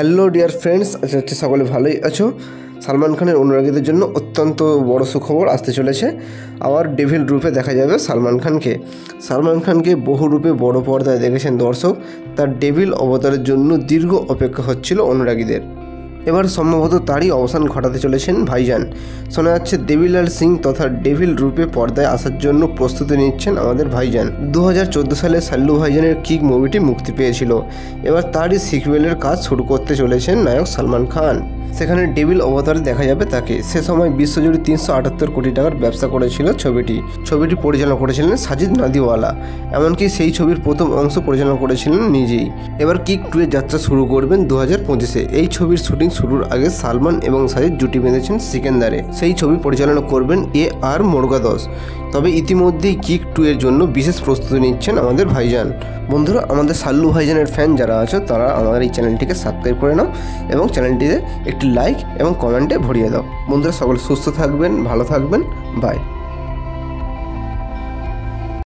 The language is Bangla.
হ্যালো ডিয়ার ফ্রেন্ডস, আশা করছি সকলে ভালোই আছো। সালমান খানের অনুরাগীদের জন্য অত্যন্ত বড় সুখবর আসতে চলেছে। আবার ডেভিল রূপে দেখা যাবে সালমান খানকে। সালমান খানকে বহু রূপে বড় পর্দায় দেখেছেন দর্শক। তার ডেভিল অবতারের জন্য দীর্ঘ অপেক্ষা হচ্ছিল অনুরাগীদের। এবার সম্ভবত তারই অবসান ঘটাতে চলেছেন ভাইজান। শোনা যাচ্ছে দেবিলাল সিং তথা ডেভিল রূপে পর্দায় আসার জন্য প্রস্তুতি নিচ্ছেন আমাদের ভাইজান। 2014 সালে সাল্লু ভাইজানের কিক মুভিটি মুক্তি পেয়েছিল। এবার তারই সিকুয়েলের কাজ শুরু করতে চলেছেন নায়ক সালমান খান। সেখানে ডেভিল অবতারে দেখা যাবে তাকে। সে সময় বিশ্বজুড়ে 378 কোটি টাকার ব্যবসা করেছিল ছবিটি পরিচালনা করেছিলেন সাজিদ নাদিওয়ালা। এমনকি সেই ছবির প্রথম অংশ পরিচালনা করেছিলেন নিজেই। এবার কিক 2 এর যাত্রা শুরু করবেন 2025-এ। এই ছবির শুটিং শুরুর আগে সালমান এবং সাজিদ জুটি বেঁধেছেন সিকেন্দারে। সেই ছবি পরিচালনা করবেন AR মুরগাদস। তবে ইতিমধ্যেই কিক 2 এর জন্য বিশেষ প্রস্তুতি নিচ্ছেন আমাদের ভাইজান। বন্ধুরা, আমাদের সাল্লু ভাইজানের ফ্যান যারা আছো তারা আমাদের এই চ্যানেলটিকে সাবস্ক্রাইব করে নাও এবং চ্যানেলটিতে একটি লাইক এবং কমেন্টে ভরিয়ে দাও। বন্ধুরা, সকলে সুস্থ থাকবেন, ভালো থাকবেন। বাই।